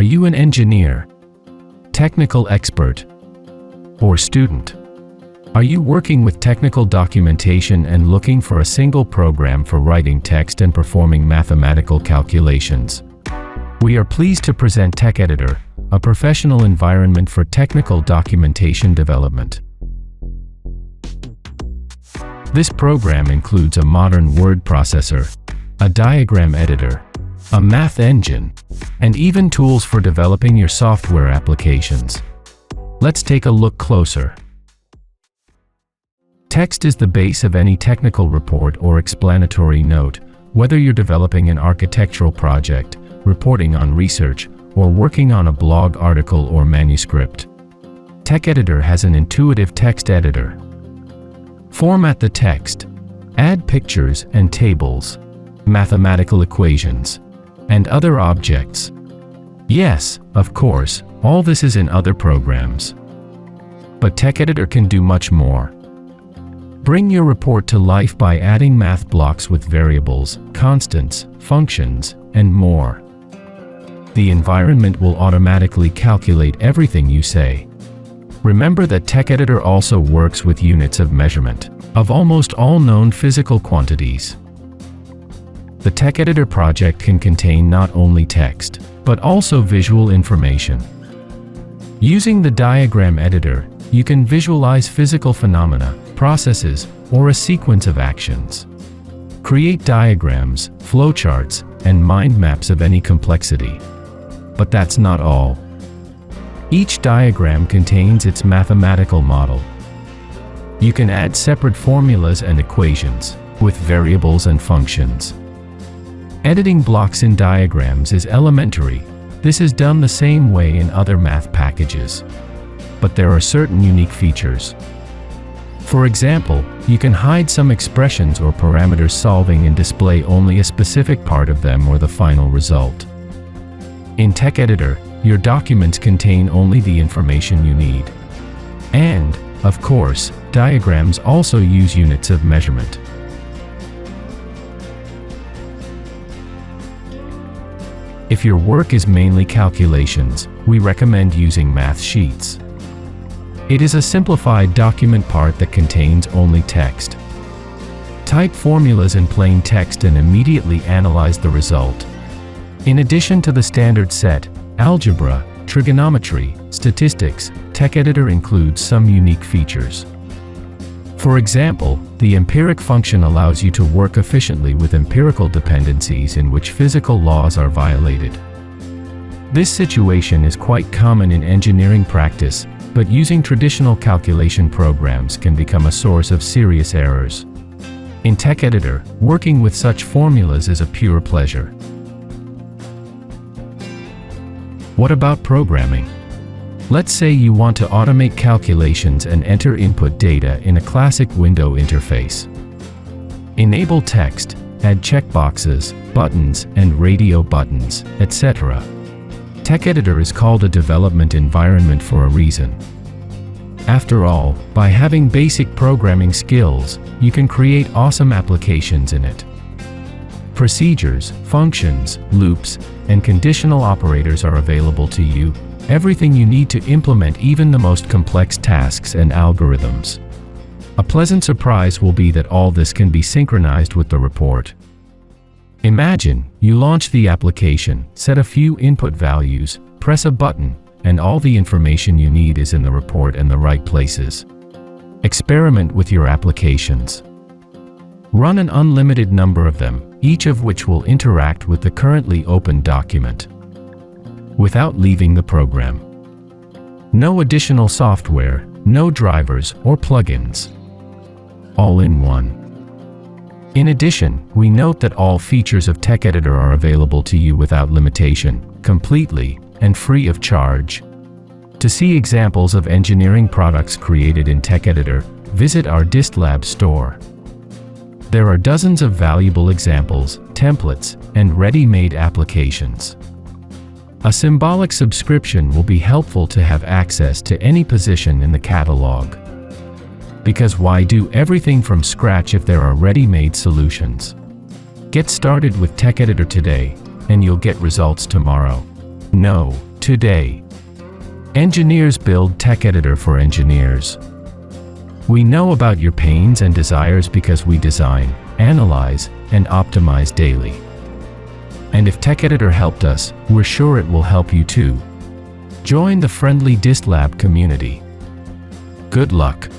you an engineer, technical expert, or student? Are you working with technical documentation and looking for a single program for writing text and performing mathematical calculations? We are pleased to present TechEditor, a professional environment for technical documentation development. This program includes a modern word processor, a diagram editor, a math engine, and even tools for developing your software applications. Let's take a look closer. Text is the base of any technical report or explanatory note, whether you're developing an architectural project, reporting on research, or working on a blog article or manuscript. TechEditor has an intuitive text editor. Format the text. Add pictures and tables, mathematical equations, and other objects. Yes, of course, all this is in other programs. But TechEditor can do much more. Bring your report to life by adding math blocks with variables, constants, functions, and more. The environment will automatically calculate everything you say. Remember that TechEditor also works with units of measurement of almost all known physical quantities. The TechEditor project can contain not only text, but also visual information. Using the diagram editor, you can visualize physical phenomena, processes, or a sequence of actions. Create diagrams, flowcharts, and mind maps of any complexity. But that's not all. Each diagram contains its mathematical model. You can add separate formulas and equations, with variables and functions. Editing blocks in diagrams is elementary. This is done the same way in other math packages. But there are certain unique features. For example, you can hide some expressions or parameters solving and display only a specific part of them or the final result. In TechEditor, your documents contain only the information you need. And, of course, diagrams also use units of measurement. If your work is mainly calculations, we recommend using math sheets. It is a simplified document part that contains only text. Type formulas in plain text and immediately analyze the result. In addition to the standard set, algebra, trigonometry, statistics, TechEditor includes some unique features. For example, the empiric function allows you to work efficiently with empirical dependencies in which physical laws are violated. This situation is quite common in engineering practice, but using traditional calculation programs can become a source of serious errors. In TechEditor, working with such formulas is a pure pleasure. What about programming? Let's say you want to automate calculations and enter input data in a classic window interface. Enable text, add checkboxes, buttons, and radio buttons, etc. TechEditor is called a development environment for a reason. After all, by having basic programming skills, you can create awesome applications in it. Procedures, functions, loops, and conditional operators are available to you, everything you need to implement even the most complex tasks and algorithms. A pleasant surprise will be that all this can be synchronized with the report. Imagine, you launch the application, set a few input values, press a button, and all the information you need is in the report and the right places. Experiment with your applications. Run an unlimited number of them, each of which will interact with the currently open document, without leaving the program. No additional software, no drivers or plugins. All in one. In addition, we note that all features of TechEditor are available to you without limitation, completely, and free of charge. To see examples of engineering products created in TechEditor, visit our Dystlab store. There are dozens of valuable examples, templates, and ready-made applications. A symbolic subscription will be helpful to have access to any position in the catalog. Because why do everything from scratch if there are ready-made solutions? Get started with TechEditor today, and you'll get results tomorrow. No, Today, engineers build TechEditor for engineers. We know about your pains and desires because we design, analyze, and optimize daily. And if TechEditor helped us, we're sure it will help you too. Join the friendly Dystlab community. Good luck.